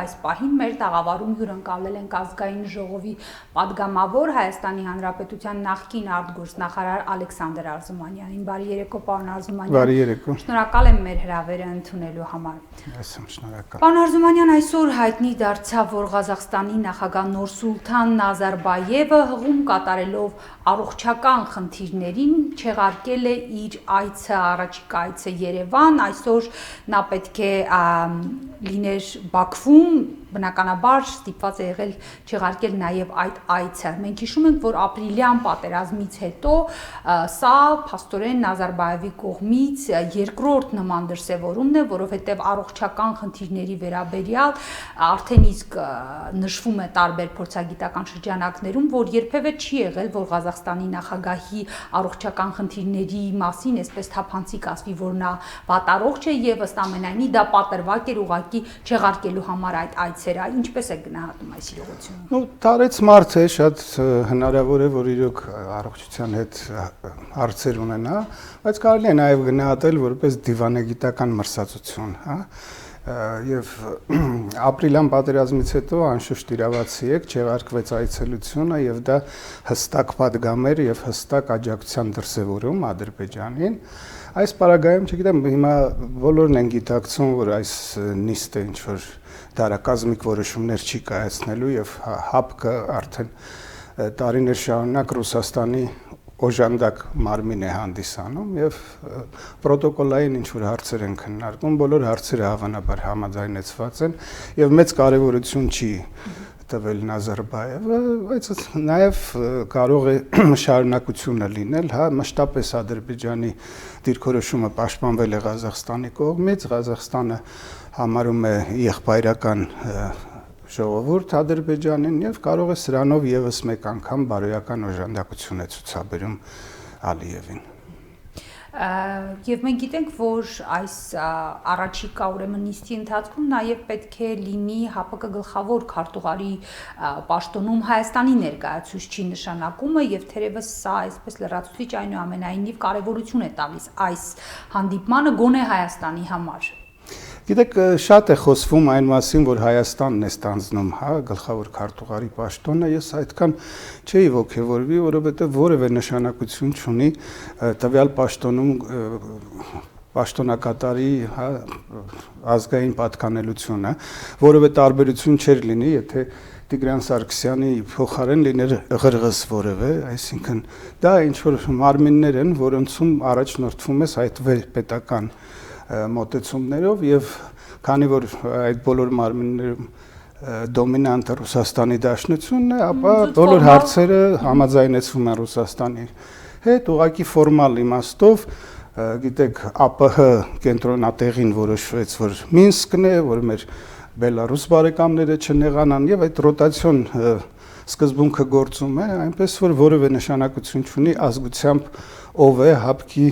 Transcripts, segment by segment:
Այս պահին մեր տաղավարում հյուրընկալել ենք ազգային ժողովի պատգամավոր Հայաստանի Հանրապետության նախկին արտգործնախարար Ալեքսանդր Արզումանյանին։ Բարի երեկո, պարոն Արզումանյան։ Բարի երեկո։ Շնորհակալ եմ մեր հրավերը ընդունելու համար։ Շնորհակալ։ Պարոն Արզումանյան, այսօր հայտնի դարձավ, որ Ղազախստանի նախագահ Նուրսուլթան Նազարբայևը հղում կատարելով առողջական խնդիրներին չեղարկել է իր այցը, առաջիկա այցը Երևան։ Այսօր նա պետք է լիներ Բաքվում, բնականաբար ստիպված է եղել չեղարկել նաև այդ այցը։ Մենք հիշում ենք, որ ապրիլյան պատերազմից հետո սա փաստորեն Նազարբայևի կողմից երկրորդ նման դրսևորումն է, որովհետև առողջական խնդիրների վերաբերյալ արդեն իսկ նշվում է տարբեր փորձագիտական շրջանակներում, որ երբևէ չի եղել, որ Ղազախստանի նախագահի առողջական խնդիրների մասին այսպես թափանցիկ ասվի, որ նա վատառողջ է եւ ըստ ամենայնի դա պատրվակ էր ուղղակի չեղարկելու համար այդ այցերը, ինչպես է գնահատում այս իրողությունը։ Ну, տարեց մարդ է, շատ հնարավոր է, որ իրոք առողջության հետ հարցեր ունենա, բայց կարելի է նաև գնահատել որպես դիվանագիտական մրսածություն, հա։ Եվ ապրիլյան պատերազմից հետո անշուշտ իրավացի եք չեղարկվեց այցելությունը եւ դա հստակ պատգամ էր եւ հստակ աջակցության դրսեւորում Ադրբեջանին։ Այս պարագայում, չգիտեմ, հիմա բոլորն են գիտակցում, որ այս նիստը ինչ որ դարակազմիկ որոշումներ չի կայացնելու եւ ՀԱՊԿ արդեն տարիներ շարունակ Ռուսաստանի օժանդակ մարմին է հանդիսանում եւ պրոտոկոլային ինչ որ հարցեր են քննարկում, բոլոր հարցերը հավանաբար համաձայնեցված են եւ մեծ կարեւորություն չի տվել Նազարբայևը, բայց նաեւ կարող է շարունակությունը լինել, հա, մշտապես Ադրբեջանի դիրքորոշումը պաշտպանվել է Ղազախստանի կողմից, Ղազախստանը համարում է եղբայրական ժողովուրդ Ադրբեջանին եւ կարող է սրանով եւս մեկ անգամ բարոյական օժանդակություն է ցուցաբերում Ալիևին։ Եվ մենք գիտենք, որ այս առաջիկա ուրեմն նիստի ընթացքում նաև պետք է լինի ՀԱՊԿ գլխավոր քարտուղարի պաշտոնում Հայաստանի ներկայացուցչի նշանակումը եւ թերևս սա այսպես լրացուցիչ այնուամենայնիվ կարեւորություն է տալիս այս հանդիպմանը գոնե Հայաստանի համար։ Գիտեք, շատ է խոսվում այն մասին, որ Հայաստանն է ստանձնում, հա, գլխավոր քարտուղարի պաշտոնը, ես այդքան չէի ոգևորվի, որովհետև որևէ նշանակություն չունի տվյալ պաշտոնում պաշտոնակատարի, հա, ազգային պատկանելությունը, որևէ տարբերություն չէր լինի, եթե Տիգրան Սարգսյանի փոխարեն լիներ ղրղս որևէ, այսինքն դա ինչ որ մարմիններ են, որոնցում առաջնորդվում է այդ պետական մոտեցումներով եւ քանի որ այդ բոլոր մարմիններում դոմինանտը Ռուսաստանի Դաշնությունն է, ապա բոլոր հարցերը համաձայնեցվում են Ռուսաստանի հետ, ուղղակի ֆորմալ իմաստով, գիտեք, ԱՊՀ կենտրոնատեղին որոշվեց, որ Մինսկն է, որ մեր Բելարուս բարեկամները չնեղանան եւ այդ ռոտացիոն սկզբունքը գործում է, այնպես որ որևէ նշանակություն չունի ազգությամբ ով է ՀԱՊԿ-ի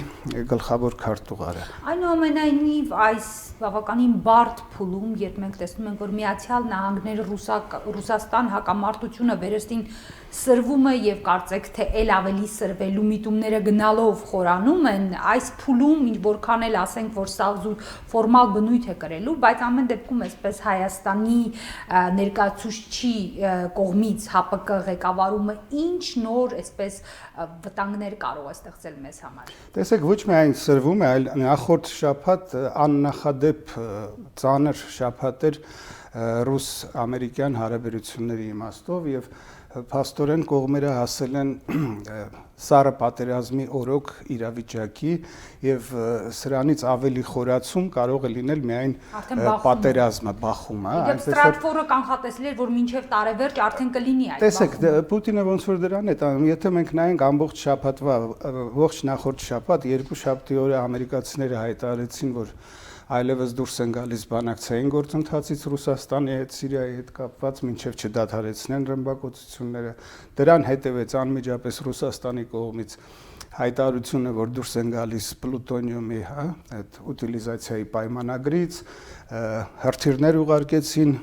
գլխավոր քարտուղարը։ Այնուամենայնիվ այս բավականին բարդ փուլում, երբ մենք տեսնում ենք, որ Միացյալ Նահանգները Ռուսաստան հակամարտությունը վերստին սրվում է եւ կարծեք թե ել ավելի սրվելու միտումները գնալով խորանում են, այս փուլում ինչ որքան էլ ասենք, որ սա զուտ ֆորմալ բնույթ է կրելու, բայց ամեն դեպքում այսպես Հայաստանի ներկայացուցչի կողմից ՀԱՊԿ ղեկավարումը ինչ նոր այսպես վտանգներ կարող է ստեղծել մեզ համար։ Տեսեք, ոչ միայն սրվում է, այլ նախորդ շաբաթ աննախադեպ ծանր շաբաթ էր ռուս-ամերիկյան հարաբերությունների իմաստով եւ փաստորեն կողմերը հասել են սառը պատերազմի օրոք իրավիճակի եւ սրանից ավելի խորացում կարող է լինել միայն պատերազմը, բախումը, այնպես որ Ստրատֆորը կանխատեսել էր, որ մինչեւ տարեվերջ արդեն կլինի այդ բախումը։ Տեսեք, Պուտինը ոնց որ դրան է տանում, եթե մենք նայենք ամբողջ շաբաթվա, ողջ նախորդ շաբաթ, երկու շաբթի օրը ամերիկացիները հայտարարեցին, որ այլևս դուրս են գալիս բանակցային գործընթացից Ռուսաստանի հետ, Սիրիայի հետ կապված, մինչև չդադարեցնեն ռմբակոծությունները։ Դրան հետևեց անմիջապես Ռուսաստանի կողմից հայտարարությունը, որ դուրս են գալիս պլուտոնիումի, հա, այդ ուտիլիզացիայի պայմանագրից, հրթիռներ ուղարկեցին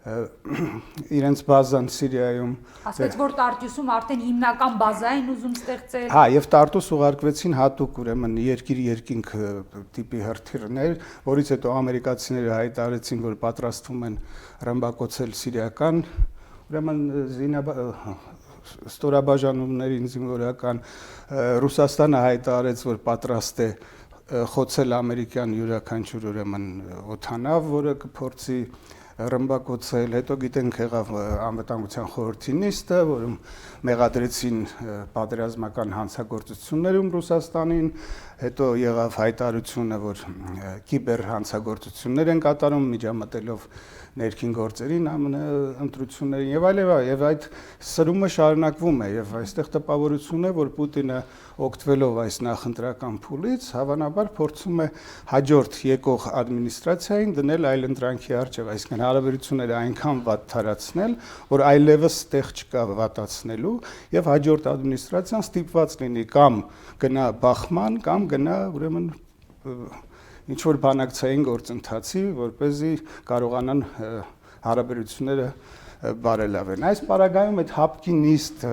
իրենց բազան Սիրիայում ասած որ Տարտուսում արդեն հիմնական բազա են ուզում ստեղծել։ Հա, եւ Տարտուս ուղարկվեցին հատուկ ուրեմն երկիր-երկինք տիպի հրթիռներ, որից հետո ամերիկացիները հայտարարեցին, որ պատրաստվում են ռմբակոծել սիրիական, ուրեմն ստորաբաժանումներին զինվորական Ռուսաստանը հայտարարեց, որ պատրաստ է խոցել ամերիկյան յուրաքանչյուր ուրեմն օդանավ, որը կփորձի ռմբակոծել, հետո գիտենք եղավ անվտանգության խորհրդի նիստը, որում մեղադրեցին պատերազմական հանցագործություններում Ռուսաստանին, հետո եղավ հայտարարությունը, որ կիբեր հանցագործություններ են կատարում միջամտելով ներքին գործերին ԱՄՆ ընտրություններին եւ այլն եւ այդ սրումը շարունակվում է եւ այստեղ տպավորություն է, որ Պուտինը օգտվելով այս նախընտրական փուլից հավանաբար փորձում է հաջորդ եկող ադմինիստրացիային դնել այլընտրանքի առջև, այսինքն հարաբերությունները այնքան վատ թարացնել, որ այլևս տեղ չկա վատացնելու եւ հաջորդ ադմինիստրացիան ստիպված լինի կամ գնա բախման կամ գնա ուրեմն ինչ որ բանակցային գործընթացի, որպեսզի կարողանան հարաբերությունները բարելավեն։ Այս պարագայում այդ հապկի նիստ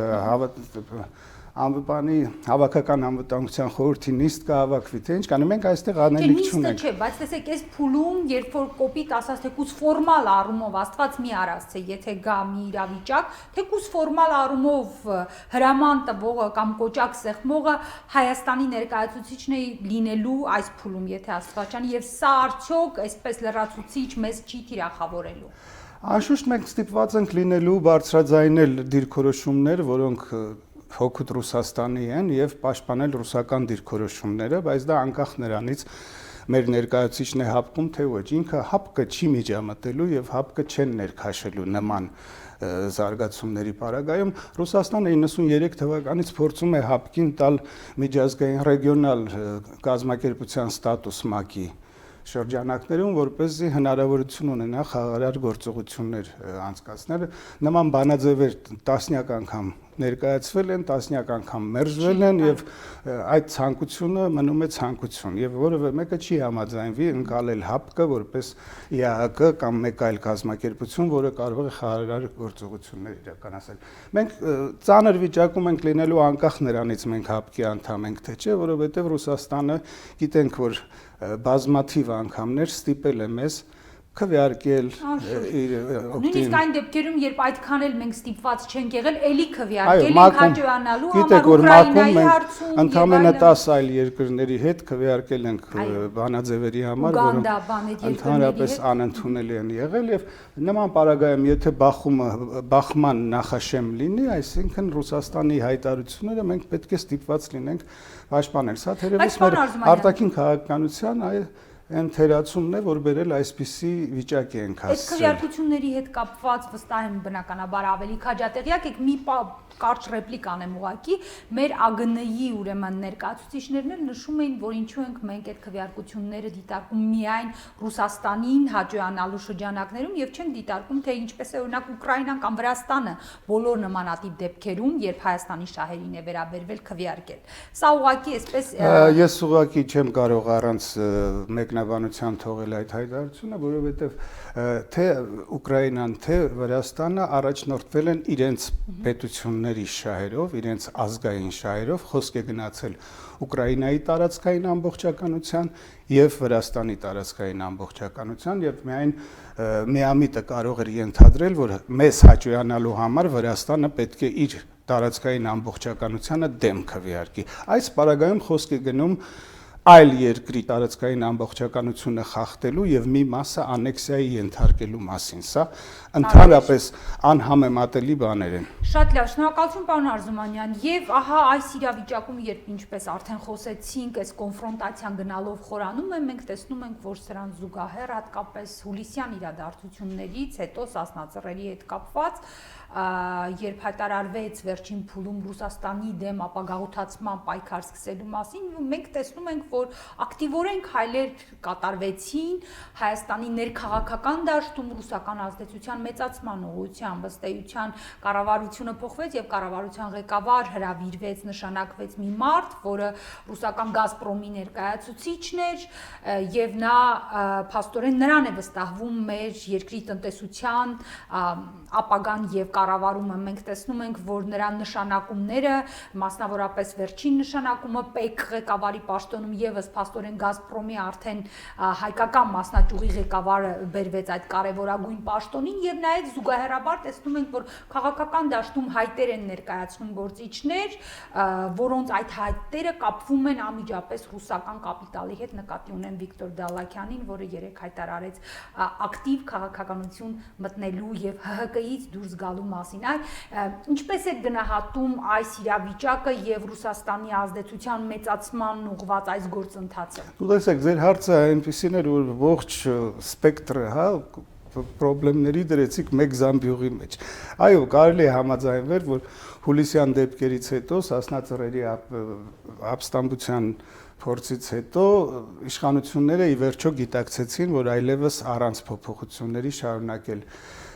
անվտանգի հավաքական անվտանգության խորհրդի նիստ կհավաքվի, թե ինչ կանի, մենք այստեղ անելիք չունենք։ Չէ, բայց տեսեք, այս փուլում, երբ որ կոպիտ ասած թեկուզ ֆորմալ առումով Աստված մի արած, թե եթե գա մի իրավիճակ, թեկուզ ֆորմալ առումով հրաման տվողը կամ կոճակ սեղմողը Հայաստանի ներկայացուցիչն է լինելու այս փուլում, եթե Աստված չանի, եւ սա արդյոք այսպես լրացուցիչ մեզ չի թիրախավորելու։ Անշուշտ մենք ստիպված ենք լինելու բարձրաձայնել դիրքորոշումներ, որոնք հօգուտ Ռուսաստանի են եւ պաշտպանել ռուսական դիրքորոշումները, բայց դա անկախ նրանից մեր ներկայացուցիչն է հապկում թե ոչ, ինքը հապկը չի միջամտելու եւ հապկը չեն ներքաշելու նման զարգացումների պարագայում Ռուսաստանը 93 թվականից փորձում է հապկին տալ միջազգային ռեգիոնալ կազմակերպության ստատուս ՄԱԿ-ի շրջանակներում, որպեսզի հնարավորություն ունենա խաղաղարար գործողություններ անցկացնել, նման բանաձևեր տասնյակ անգամ ներկայացվել են, տասնյակ անգամ մերժվել են եւ այդ ցանկությունը մնում է ցանկություն եւ որևէ մեկը չի համաձայնվի ընկալել հապկը որպես ԵԱՀԿ կամ մեկ այլ կազմակերպություն, որը կարող է խաղաղարար գործողություններ իրականացնել։ Մենք ծանր վիճակում ենք լինելու անկախ նրանից մենք հապկի անդամ ենք թե չէ, որովհետեւ Ռուսաստանը գիտենք, որ բազմաթիվ անգամներ ստիպել է մեզ քվեարկել իր նույնիսկ այն դեպքերում, երբ այդքան էլ մենք ստիպված չենք եղել, էլի քվեարկել ենք հաջողանալու համար Ուկրաինայի հարցում, ընդամենը 10 այլ երկրների հետ քվեարկել ենք բանաձևերի համար, որոնք ընդհանրապես անընդունելի են եղել եւ նման պարագայում, եթե բախման նախաշեմ լինի, այսինքն Ռուսաստանի հայտարարությունները մենք պետք է ստիպված լինենք պաշտպանել։ Սա թերևս մեր արտաքին քաղաքականության այն թերացումն է, որ բերել այսպիսի վիճակի ենք հասցրել։ Այդ քվեարկությունների հետ կապված վստահ եմ բնականաբար ավելի քաջատեղյակ եք, մի կարճ ռեպլիկ անեմ ուղակի, մեր ԱԳՆ-ի ուրեմն ներկայացուցիչներն էլ նշում էին, որ ինչու ենք մենք այդ քվեարկությունները դիտարկում միայն Ռուսաստանին հաջողանալու շրջանակներում եւ չենք դիտարկում, թե ինչպես է օրինակ Ուկրաինան կամ Վրաստանը բոլոր նմանատիպ դեպքերում, երբ Հայաստանի շահերին է վերաբերվել քվեարկել։ Սա ուղակի այսպես Ես ուղակի չեմ կարող առանց մեկնաբանության թողել այդ հայտարարությունը, որովհետև թե Ուկրաինան, թե Վրաստանը առաջնորդվել են իրենց պետությունների շահերով, իրենց ազգային շահերով, խոսք է գնացել Ուկրաինայի տարածքային ամբողջականության եւ Վրաստանի տարածքային ամբողջականության եւ միայն միամիտը կարող էր ենթադրել, որ մեզ հաջողանալու համար Վրաստանը պետք է իր տարածքային ամբողջականությանը դեմ քվեարկի։ Այս պարագայում խոսք է գնում այլ երկրի տարածքային ամբողջականությունը խախտելու եւ մի մասը անեքսիայի ենթարկելու մասին։ Սա ընդհանրապես անհամեմատելի բաներ են։ Շատ լավ, շնորհակալություն պարոն Արզումանյան, եւ ահա այս իրավիճակում, երբ ինչպես արդեն խոսեցինք, այս կոնֆրոնտացիան գնալով խորանում է, մենք տեսնում ենք, որ սրան զուգահեռ հատկապես հուլիսյան իրադարձություններից հետո Սասնա-Ծռերի հետ կապված երբ հայտարարվեց վերջին փուլում Ռուսաստանի դեմ ապագաղութացման պայքար սկսելու մասին, մենք տեսնում ենք, որ ակտիվորեն քայլեր կատարվեցին Հայաստանի ներքաղաքական դաշտում ռուսական ազդեցության մեծացման ուղղությամբ, ըստ էության կառավարությունը փոխվեց եւ կառավարության ղեկավար հրավիրվեց, նշանակվեց մի մարդ, որը ռուսական Գազպրոմի ներկայացուցիչն էր եւ նա փաստորեն նրան է վստահվում մեր երկրի տնտեսության ապագան եւ կառավարումը։ Մենք տեսնում ենք, որ նրա նշանակումները, մասնավորապես վերջին նշանակումը ՊԵԿ ղեկավարի պաշտոնում եւս փաստորեն Գազպրոմի արդեն հայկական մասնաճյուղի ղեկավարը բերվեց այդ կարևորագույն պաշտոնին եւ նաեւ զուգահեռաբար տեսնում ենք, որ քաղաքական դաշտում հայտեր են ներկայացնում գործիչներ, որոնց այդ հայտերը կապվում են անմիջապես ռուսական կապիտալի հետ, նկատի ունեմ Վիկտոր Դալաքյանին, որը երեք հայտարարեց ակտիվ քաղաքականություն մտնելու եւ ՀՀԿ-ից դուրս գալու մասին։ Ինչպես է գնահատում այս իրավիճակը եւ Ռուսաստանի ազդեցության մեծացման ուղղված այս գործընթացը։ Դու տեսեք, ձեր հարցը այնպեսին էր, որ ողջ սպեկտրը, հա, պրոբլեմների դրեցիք մեկ զամբյուղի մեջ։ Այո, կարելի է համաձայնվել, որ հուլիսյան դեպքերից հետո Սասնա ծռերի ապստամբության փորձից հետո իշխանությունները ի վերջո գիտակցեցին, որ այլևս առանց փոփոխությունների շարունակել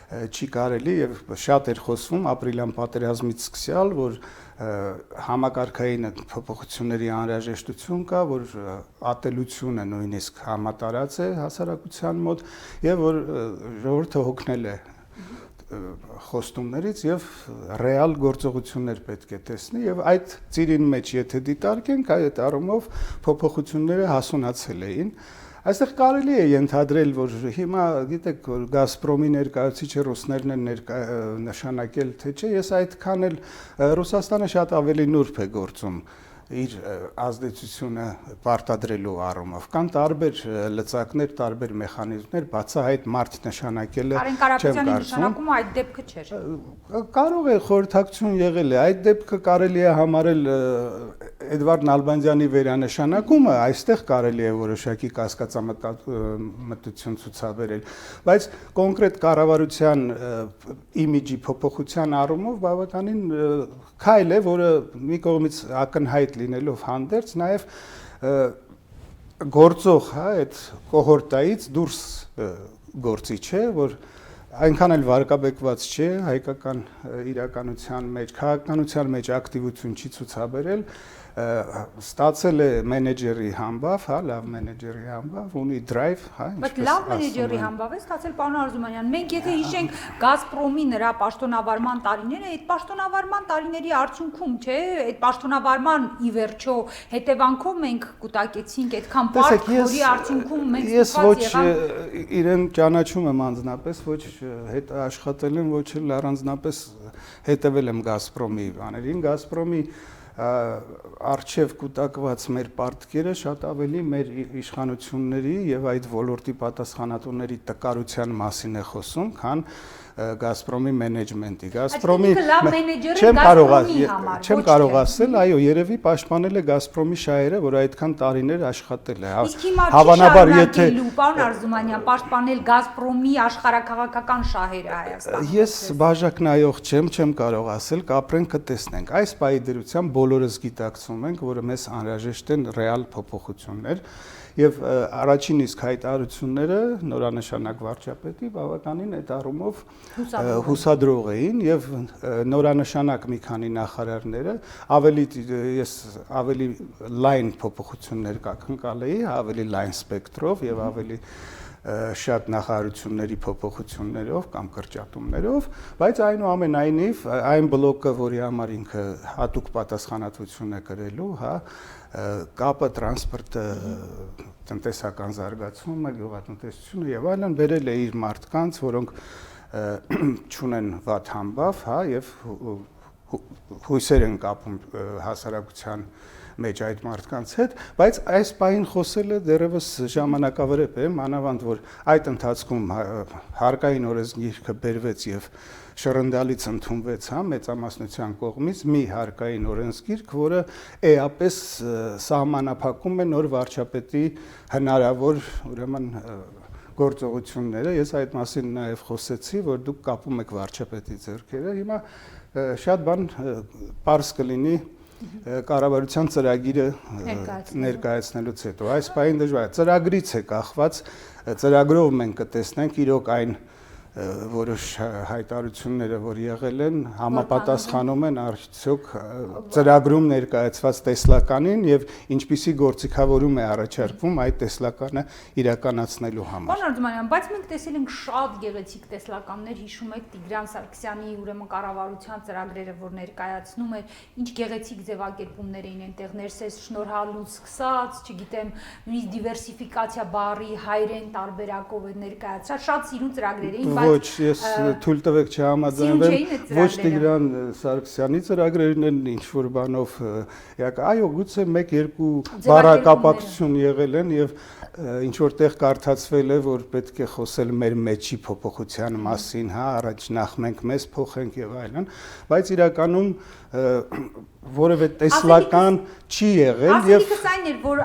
չի կարելի եւ շատ էր խոսվում ապրիլյան պատերազմից սկսյալ, որ համակարգային փոփոխությունների անհրաժեշտություն կա, որ ատելությունը նույնիսկ համատարած է հասարակության մոտ եւ որ ժողովուրդը հոգնել է խոստումներից եւ ռեալ գործողություններ պետք է տեսնի եւ այդ ծիրին մեջ եթե դիտարկենք այդ առումով փոփոխությունները հասունացել էին։ Այստեղ կարելի է ենթադրել, որ հիմա գիտեք, որ Գազպրոմի ներկայացուցիչը ռուսներն են նշանակել, թե չէ, ես այդքան էլ Ռուսաստանը շատ ավելի նուրբ է գործում իր ազդեցությունը պարտադրելու առումով։ Կան տարբեր լծակներ, տարբեր մեխանիզմներ, բացահայտ մարդ նշանակելը Կարեն Կարապետյանի նշանակումը այդ դեպքը չէր։ Կարող է խորհրդակցություն եղել է, այդ դեպքը կարելի է համարել Էդվարդ Նալբանդյանի վերանշանակումը, այստեղ կարելի է որոշակի կասկածամտություն ցուցաբերել, բայց կոնկրետ կառավարության իմիջի փոփոխության առումով բավականին քայլ է, որը մի կողմից ակնհայտ լինելով հանդերձ նաև գործող, հա, այդ կոհորտայից դուրս գործիչ է, որ այնքան էլ վարկաբեկված չէ հայկական իրականության մեջ, քաղաքականության մեջ ակտիվություն չի ցուցաբերել, ստացել է մենեջերի համբավ, հա, լավ մենեջերի համբավ, ունի drive, հա, Բայց լավ մենեջերի համբավ է ստացել պարոն Արզումանյան։ Մենք եթե հիշենք Գազպրոմի նրա պաշտոնավարման տարիները, այդ պաշտոնավարման տարիների արդյունքում, չէ, այդ պաշտոնավարման ի վերջո հետևանքով մենք կուտակեցինք այդքան պարկ, որի արդյունքում մենք ես ոչ իրեն ճանաչում եմ անձնապես, ոչ հետ աշխատել եմ, ոչ էլ առանձնապես հետևել եմ Գազպրոմի բաներին, Գազպրոմի արչև կուտակված մեր պարտքերը շատ ավելի մեր իշխանությունների եւ այդ ոլորտի պատասխանատուների տկարության մասին է խոսում, քան Գազպրոմի մենեջմենտի։ Գազպրոմի չեմ կարող ասել, այո, երևի պաշտպանել է Գազպրոմի շահերը, որ այդքան տարիներ աշխատել է։ Հավանաբար եթե պարոն Արզումանյան պաշտպանել Գազպրոմի աշխարհակաղակական շահերը Հայաստանում։ Ես բաժակնայող չեմ կարող ասել, կապրենք կտեսնենք։ Այս պահի դրությամբ բոլորս գիտակցում ենք, որ մեզ անհրաժեշտ են ռեալ փոփոխություններ եւ առաջին իսկ հայտարարությունները նորանշանակ վարչապետի բավականին այդ առումով հուսադրող էին եւ նորանշանակ մի քանի նախարարները ավելի լայն փոփոխություններ կակնկալեի, ավելի լայն սպեկտրով եւ ավելի շատ նախարարությունների փոփոխություններով կամ կրճատումներով, բայց այնուամենայնիվ այն բլոկը, որի համար ինքը հատուկ պատասխանատվություն է կրելու, հա, կապը, տրանսպորտը, տնտեսական զարգացումը, գյուղատնտեսությունը եւ այլն բերել է իր մարդկանց, որոնք չունեն վատ համբավ, հա, եւ հույսեր են կապում հասարակության մեջ այդ մարդկանց հետ, բայց այս պահին խոսելը դեռևս ժամանակավրեպ է, մանավանդ որ այդ ընթացքում հարկային օրենսգիրքը բերվեց եւ շռնդալից ընդունվեց, հա, մեծամասնության կողմից մի հարկային օրենսգիրք, որը էապես սահմանափակում է նոր վարչապետի հնարավոր, ուրեմն գործողությունները։ Ես այդ մասին նաև խոսեցի, որ դուք կապում եք վարչապետի ձեռքերը։ Հիմա շատ բան պարզ կլինի կառավարության ծրագիրը ներկայացնելուց հետո այս բանը դժվար է ծրագրից է կախված ծրագրով մենք կտեսնենք իրոք այն որոշ հայտարարությունները որ եղել են համապատասխանում են արդյոք ծրագրում ներկայացված տեսլականին եւ ինչպիսի գործիքավորում է առաջարկվում այդ տեսլականը իրականացնելու համար։ Պարոն Արտումանյան, բայց մենք տեսել ենք շատ գեղեցիկ տեսլականներ, հիշում եք Տիգրան Սարգսյանի ուրեմն կառավարության ծրագրերը, որ ներկայացնում էր, ինչ գեղեցիկ ձևակերպումներ էին այնտեղ ներսես շնորհալուց սկսած, չգիտեմ, նույնիսկ դիվերսիֆիկացիա բառի հայերեն տարբերակով է ներկայացրած, շատ սիրուն ծրագրեր էին, Ոչ, ես թույլ տվեք չհամաձայնվեմ, ոչ Տիգրան Սարգսյանի ծրագրերն են ինչ որ բանով, այո, գուցե 1-2 բառակապակցություն եղել են եւ ինչ որտեղ կարդացվել է, որ պետք է խոսել մեր մեջի փոփոխության մասին, հա, առաջ նախ մենք մեզ փոխենք եւ այլն, բայց իրականում որևէ տեսլական չի եղել եւ ասելիքս այն էր, որ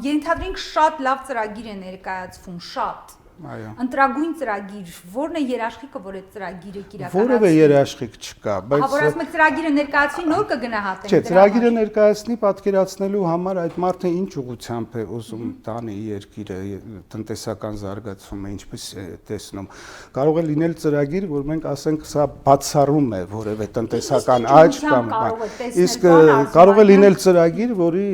ենթադրենք շատ լավ ծրագիր է ներկայացվում, շատ Այո։ Ընտրագույն ծրագիր, որն է երաշխիքը, որ այդ ծրագիրը իրականացվի։ Որևէ երաշխիք չկա, բայց Որ ասում եք ծրագիրը ներկայացվի, նոր կգնահատենք։ Չէ, ծրագիրը ներկայացնի պատկերացնելու համար այդ մարդը ինչ ուղղությամբ է ուզում տանի երկիրը, տնտեսական զարգացումը, ինչպես է տեսնում։ Կարող է լինել ծրագիր, որ մենք ասենք սա բացառում է որևէ տնտեսական աճ կամ իսկ կարող է լինել ծրագիր, որի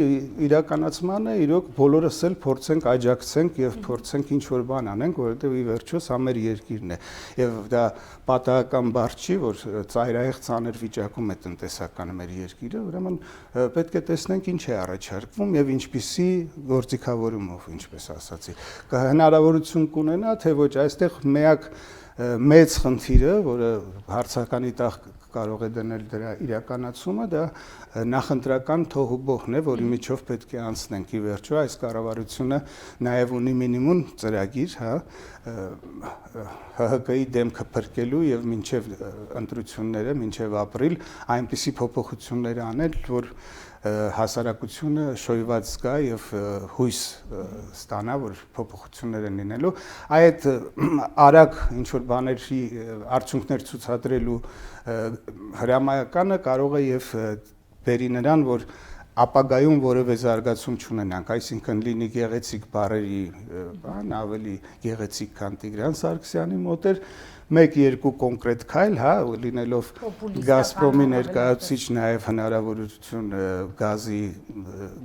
իրականացմանը իրոք բոլորս էլ փորձենք աջակցենք եւ փորձենք ինչ որ բան անենք որովհետև ի վերջո սա մեր երկիրն է եւ դա պատահական բառ չի որ ծայրահեղ ցաներ վիճակում է տնտեսականը մեր երկիրը ուրեմն պետք է տեսնենք ինչ է առաջարկվում եւ ինչպիսի գործիքավորումով ինչպես ասացի հնարավորություն կունենա թե ոչ այստեղ միակ մեծ խնդիրը որը հարցականի տակ կարող է դնել դրա իրականացումը դա նախընտրական թողուբոհն է որի միջով պետք է անցնենք ի վերջո այս կառավարությունը նաև ունի մինիմում ծրագիր հա ՀՀԿ-ի դեմքը փրկելու եւ մինչեւ ընտրությունները մինչեւ ապրիլ այնպիսի փոփոխություններ անել որ հասարակությունը շոյված զգա եւ հույս ստանա որ փոփոխություններ են լինելու այդ արագ ինչ որ բաների արդյունքներ ցուցադրելու հրամայականը կարող է եւ բերի նրան որ ապագայում որևէ զարգացում չունենանք, այսինքն լինի գեղեցիկ բարերի բան, ավելի գեղեցիկ քան Տիգրան Սարգսյանի մոտ էր, 1-2 կոնկրետ քայլ, հա, լինելով Գազպրոմի ներկայացուցիչ նաև հնարավորություն գազի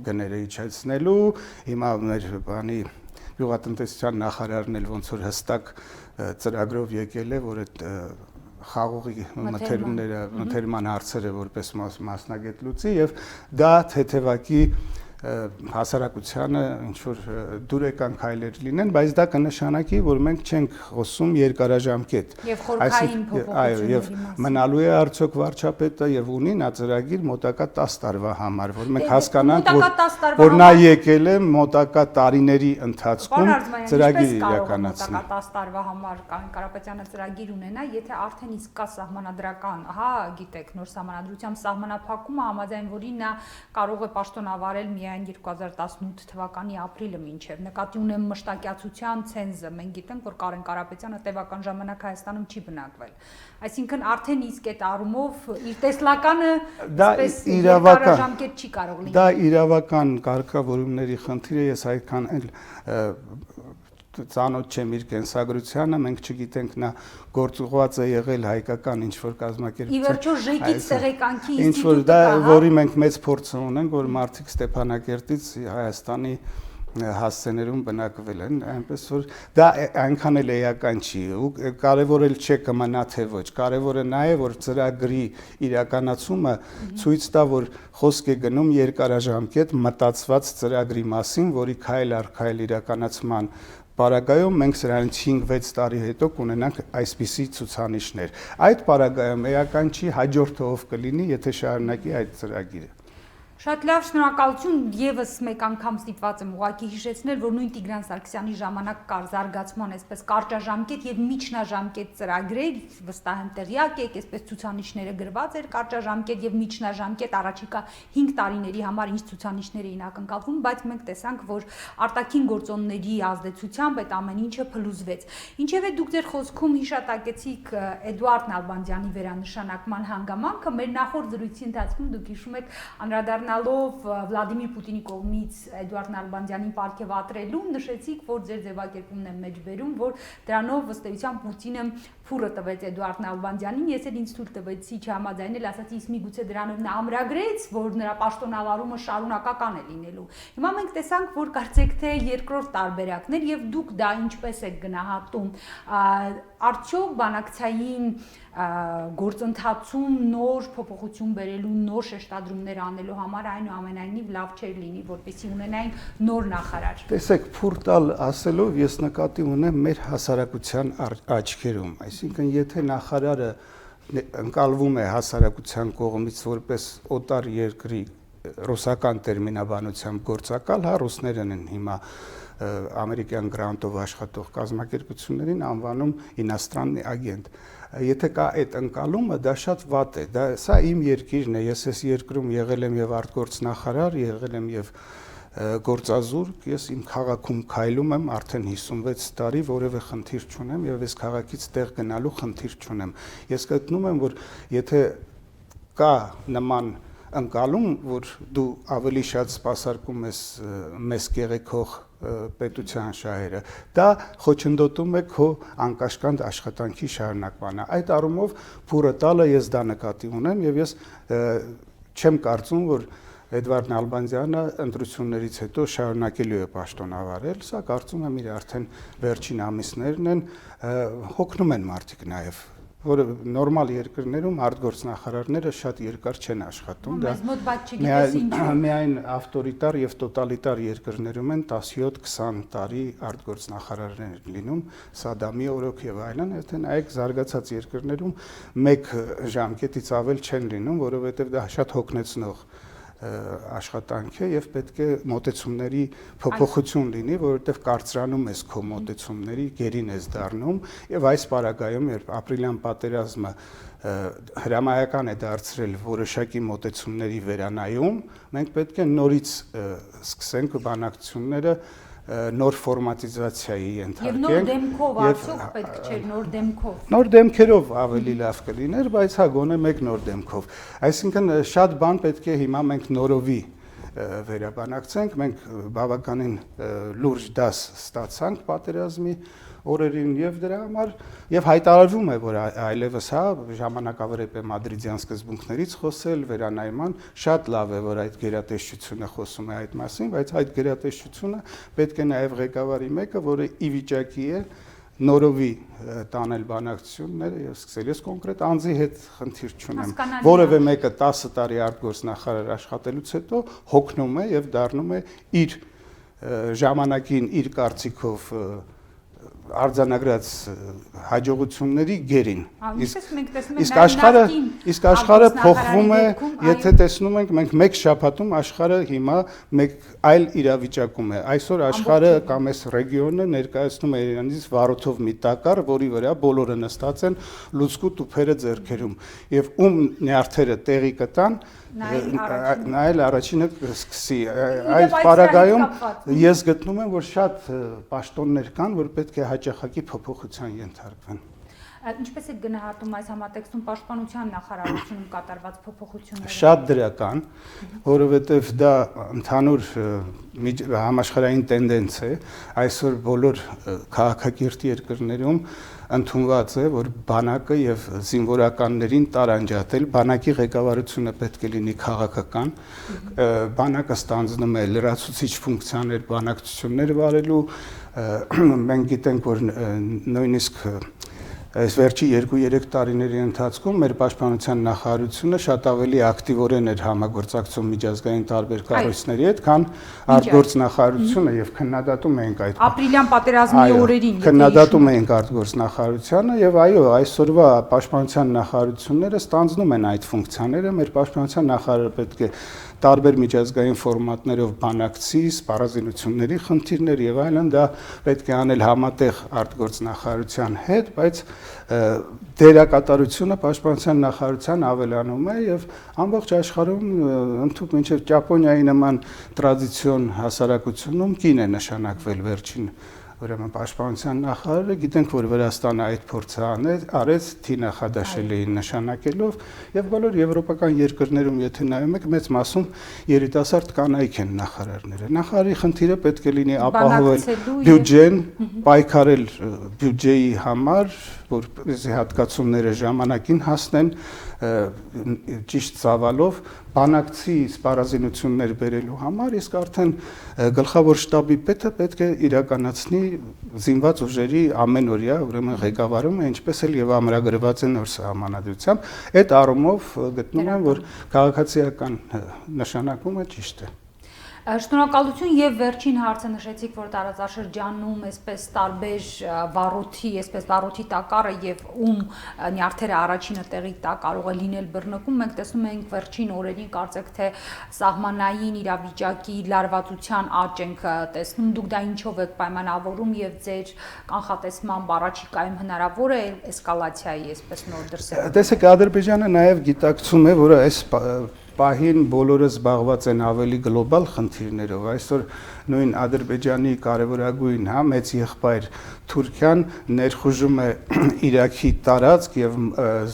գները իջեցնելու, հիմա մեր բանի գյուղատնտեսության նախարարն էլ ոնց որ հստակ ծրագրով եկել է, որ այդ խաղողի մթերման հարցերը որպես մասնագետ լուծի եւ դա թեթևակի հասարակությանը ինչ որ դուրեկան քայլեր լինեն, բայց դա կնշանակի, որ մենք չենք խոսում երկարաժամկետ։ Եվ խորքային փոփոխությունների եւ մնալու է արդյոք վարչապետը եւ ունի նա ծրագիր մոտակա 10 տարվա համար, որ մենք հասկանանք, որ նա եկել է մոտակա տարիների ընթացքում ծրագիր իրականացնել։ Մոտակա 10 տարվա համար Կարեն Կարապետյանը ծրագիր ունենա, եթե արդեն իսկ կա սահմանադրական, հա, գիտեք, նոր սահմանադրությամբ սահմանափակումը համաձայն որին նա կարող է պաշտոնավարել միայն 2018 թվականի ապրիլը մինչև նկատի ունեմ մշտակյացության ցենզը մենք գիտենք որ Կարեն Կարապետյանը տևական ժամանակ Հայաստանում չի բնակվել այսինքն արդեն իսկ այդ առումով իր տեսլականը այսպես երկարաժամկետ չի կարող լինել դա իրավական կարգավորումների խնդիր է ես այդքան ծանոթ չեմ իր կենսագրությանը, մենք չգիտենք նա գործուղված է եղել հայկական ինչ-որ կազմակերպություն։ Ի վերջո ժեկից տեղեկանքի ինչ-որ դա որի մենք մեծ փորձ ունենք, որ մարդիկ Ստեփանակերտից Հայաստանի հասցեներում բնակվել են, այնպես որ դա այնքան էլ էական չի, ու կարևոր էլ չէ կմնա թե ոչ, կարևորը նա է, որ ծրագրի իրականացումը ցույց տա, որ խոսք է գնում երկարաժամկետ մտածված ծրագրի մասին, որի քայլ առ քայլ իրականացման Պարագայում մենք սրանից 5-6 տարի հետո կունենանք այսպիսի ցուցանիշներ։ Այդ պարագայում էական չի հաջորդով կլինի, եթե շարունակի այդ ծրագիրը։ Շատ լավ, շնորհակալություն, եւս մեկ անգամ ստիպված եմ ուղղակի հիշեցնել, որ նույն Տիգրան Սարգսյանի ժամանակ կար զարգացման այսպես կարճաժամկետ եւ միջնաժամկետ ծրագրեր, վստահ եմ տեղյակ եք, այսպես ցուցանիշները գրված էր կարճաժամկետ եւ միջնաժամկետ առաջիկա 5 տարիների համար ինչ ցուցանիշներ էին ակնկալվում, բայց մենք տեսանք, որ արտաքին գործոնների ազդեցությամբ այդ ամեն ինչը փլուզվեց։ Ինչևէ դուք ձեր խոսքում հիշատակեցիք Էդուարդ Նալբանդյանի վերանշանակման հանգամանքը, մեր նախորդ զրույցի ընթացքում դուք հիշում եք անդրադառնալով Վլադիմիր Պուտինի կողմից Էդուարդ Նալբանդյանին պարգևատրելու, նշեցիք, որ ձեր ձևակերպումն է մեջբերում, որ դրանով ըստ էության Պուտինը փուրը տվեց Էդուարդ Նալբանդյանին, ես էլ ինձ թույլ տվեցի չհամաձայնել, ասացի, իսկ միգուցե դրանով նա ամրագրեց, որ նրա պաշտոնավարումը շարունակական է լինելու։ Հիմա մենք տեսանք, որ կարծեք թե երկրորդ տարբերակներ եւ դուք դա ինչպես եք գնահատում, արդյոք բանակցային գործընթացում նոր փոփոխություն բերելու, նոր շեշտադրումներ անելու համար այնուամենայնիվ լավ չէր լինի, որպեսզի ունենային նոր նախարար։ Տեսեք, փուր տալ ասելով ես նկատի ունեմ մեր հասարակության աչքերում, այսինքն եթե նախարարը ընկալվում է հասարակության կողմից որպես օտար երկրի ռուսական տերմինաբանությամբ գործակալ, հա ռուսներն են հիմա ամերիկյան գրանտով աշխատող կազմակերպություններին անվանում ինաստրանный агент։ Եթե կա այդ ընկալումը, դա շատ վատ է։ Սա իմ երկիրն է, ես այս երկրում եղել եմ եւ արտգործնախարար, եղել եմ եւ գործազուրկ, ես իմ քաղաքում քայլում եմ արդեն 56 տարի, որևէ խնդիր չունեմ եւ այս քաղաքից տեղ գնալու խնդիր չունեմ։ Ես գտնում եմ, որ եթե կա նման ընկալում, որ դու ավելի շատ սպասարկում ես մեզ կեղեքող պետության շահերը, դա խոչընդոտում է քո անկաշկանդ աշխատանքի շարունակմանը։ Այդ առումով փուրը տալը ես դա նկատի ունեմ եւ ես չեմ կարծում, որ Էդվարդ Նալբանդյանը ընտրություններից հետո շարունակելու է պաշտոնավարել, սա կարծում եմ իր արդեն վերջին ամիսներն են, հոգնում են մարդիկ նաեւ, որը նորմալ երկրներում արտգործնախարարները շատ երկար չեն աշխատում, դա միայն ավտորիտար եւ տոտալիտար երկրներում են 17-20 տարի արտգործնախարարներ լինում, Սադամի օրոք եւ այլն, եթե նայեք զարգացած երկրներում 1 ժամկետից ավել չեն լինում, որովհետեւ դա շատ հոգնեցնող աշխատանք է եւ պետք է մոտեցումների փոփոխություն լինի, որովհետեւ կարծրանում ես քո մոտեցումների գերին ես դառնում եւ այս պարագայում երբ ապրիլյան պատերազմը հրամայական է դարձրել որոշակի մոտեցումների վերանայում, մենք պետք է նորից սկսենք բանակցությունները նոր ֆորմատիզացիայի ենթարկենք։ Եվ նոր դեմքով արդյոք պետք չէ, նոր դեմքով։ Նոր դեմքերով ավելի լավ կլիներ, բայց հա գոնե մեկ նոր դեմքով։ Այսինքն շատ բան պետք է հիմա մենք նորովի վերաբանակցենք, մենք բավականին լուրջ դաս ստացանք պատերազմի օրերին եւ դրա համար եւ հայտարարվում է, որ այլևս հա ժամանակավրեպ է մադրիդյան սկզբունքներից խոսել, վերանայման, շատ լավ է, որ այդ գերատեսչությունը խոսում է այդ մասին, բայց այդ գերատեսչությունը պետք է նաեւ ղեկավարի մեկը, որը ի վիճակի է նորովի տանել բանակցությունները եւ սկսել ես կոնկրետ անձի հետ խնդիր չունեմ, որևէ մեկը 10 տարի արտգործնախարար աշխատելուց հետո հոգնում է եւ դառնում է իր ժամանակին իր կարծիքով արձանագրած հաջողությունների գերին։ Իսկ աշխարհը փոխվում է, եթե տեսնում ենք, մենք մեկ շաբաթում աշխարհը հիմա մեկ այլ իրավիճակում է։ Այսօր աշխարհը կամ այս ռեգիոնը ներկայացնում է իրանից վարորդով մի տակառ, որի վրա բոլորը նստած են լուցկու տուփերը ձեռքերում։ Եվ ում նյարդերը տեղի կտան, նայել առաջինը սկսի։ Այդ պարագայում ես գտնում եմ, որ շատ պաշտոններ կան, որ պետք է հաճախակի փոփոխության ենթարկվեն։ Ինչպես եք գնահատում այս համատեքստում պաշտպանության նախարարությունում կատարված փոփոխությունները։ Շատ դրական, որովհետև դա ընդհանուր համաշխարհային տենդենց է, այսօր բոլոր քաղաքակիրթ երկրներում ընդունված է, որ բանակը եւ զինվորականներին տարանջատել, բանակի ղեկավարությունը պետք է լինի քաղաքական, բանակը ստանձնում է լրացուցիչ ֆունկցիաներ, բանակցություններ վարելու, մենք գիտենք, որ նույնիսկ այս վերջի 2-3 տարիների ընթացքում մեր պաշտպանության նախարարությունը շատ ավելի ակտիվորեն էր համագործակցում միջազգային տարբեր կառույցների հետ, քան արտգործնախարարությունը եւ քննադատում էինք այդ ապրիլյան պատերազմի օրերին քննադատում էինք արտգործնախարարությունը եւ այո, այսօրվա պաշտպանության նախարարությունները ստանձնում են այդ ֆունկցիաները, մեր պաշտպանության նախարարը պետք է տարբեր միջազգային ֆորմատներով բանակցի, սպառազինությունների խնդիրներ եւ այլն, դա պետք է անել համատեղ արտգործնախարարության հետ, բայց դերակատարությունը պաշտպանության նախարարության ավելանում է եւ ամբողջ աշխարհում ընդհանուր մինչեւ Ճապոնիայի նման տրադիցիոն հասարակությունում կին է նշանակվել վերջին ուրեմն պաշտպանության նախարարը, գիտենք, որ Վրաստանը այդ փորձը արեց Թի Նախադաշելիին նշանակելով եւ բոլոր եվրոպական երկրներում, եթե նայում եք, մեծ մասում երիտասարդ կանայք են նախարարները։ Նախարարի խնդիրը պետք է լինի ապահովել բյուջեն, պայքարել բյուջեի համար, որպեսզի հատկացումները ժամանակին հասնեն, ճիշտ ծավալով բանակցի սպառազինություններ բերելու համար, իսկ արդեն գլխավոր շտաբի պետը պետք է իրականացնի զինված ուժերի ամենօրյա ուրեմն ղեկավարումը, ինչպես էլ եւ ամրագրված է նոր սահմանադրությամբ, այդ առումով գտնում եմ, որ քաղաքացիական նշանակումը ճիշտ է։ Շնորհակալություն եւ վերջին հարցը նշեցիք, որ տարածաշրջանում այսպես տարբեր վառոթի տակառը եւ նյարդերը առաջինը տեղի տա կարող է լինել բռնկում, մենք տեսնում ենք վերջին օրերին կարծեք թե սահմանային իրավիճակի լարվածության աճ ենք տեսնում, դուք դա ինչով եք պայմանավորում եւ ձեր կանխատեսմամբ առաջիկայում հնարավոր է էսկալացիայի այսպես նոր դրսևորում։ Տեսեք, Ադրբեջանը նաեւ գիտակցում է, որ այս պահին բոլորը զբաղված են ավելի գլոբալ խնդիրներով։ Այսօր նույն Ադրբեջանի կարևորագույն մեծ եղբայր Թուրքիան ներխուժում է Իրաքի տարածք եւ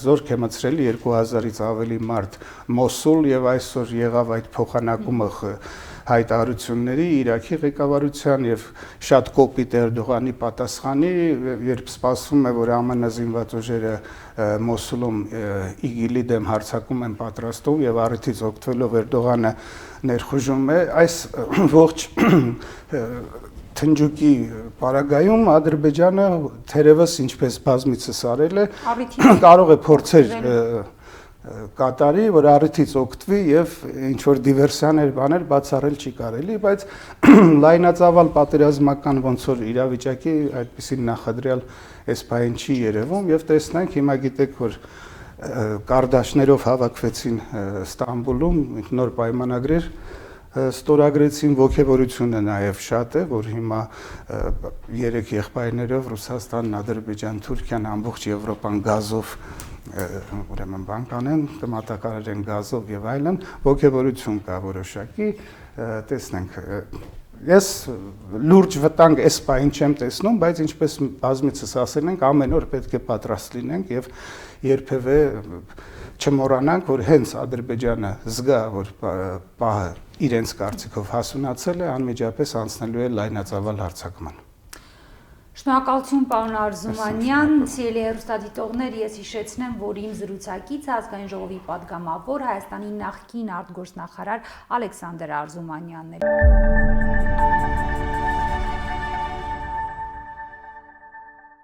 զորք է մտցրել 2000-ից ավելի մարդ Մոսուլ եւ այսօր եղավ այդ փոխանակումը հայտարարությունների Իրաքի ղեկավարության եւ շատ կոպիտ Էրդողանի պատասխանի, երբ սպասվում է, որ ԱՄՆ զինված ուժերը Մոսուլում ԻԳԻԼ-ի դեմ հարձակում են պատրաստում եւ առիթից օգտվելով Էրդողանը ներխուժում է, այս ողջ Թնջուկի պարագայում Ադրբեջանը թերևս ինչպես բազմիցս արել է, կարող է փորձեր կատարի, որ առիթից օգտվի եւ ինչ որ դիվերսիաներ բաներ բացառել չի կարելի, բայց լայնածավալ պատերազմական ոնց որ իրավիճակի այդպիսի նախադրյալ այս բան չի երևում եւ տեսնենք հիմա գիտեք որ կարդաշներով հավաքվեցին Ստամբուլում նոր պայմանագրեր ստորագրեցին ողջավորությունը նաև շատ է, որ հիմա երեք եղբայրներով Ռուսաստանն, Ադրբեջան, Թուրքիան ամբողջ Եվրոպան գազով ուրեմն բան կանեն, կմատակարարեն գազով եւ այլն, ողջավորություն կա որոշակի, տեսնենք Ես լուրջ վտանգ այս պահին չեմ տեսնում, բայց ինչպես բազմիցս ասել ենք, ամեն օր պետք է պատրաստ լինենք եւ երբևէ չմոռանանք, որ հենց Ադրբեջանը զգա, որ պահը իրենց կարծիքով հասունացել է, անմիջապես անցնելու է լայնածավալ հարձակման։ Շնորհակալություն պարոն Արզումանյան, սիրելի հեռուստադիտողներ, ես հիշեցնեմ, որ իմ զրուցակիցը Ազգային ժողովի պատգամավոր Հայաստանի նախկին արտգործնախարար Ալեքսանդր Արզումանյանն է։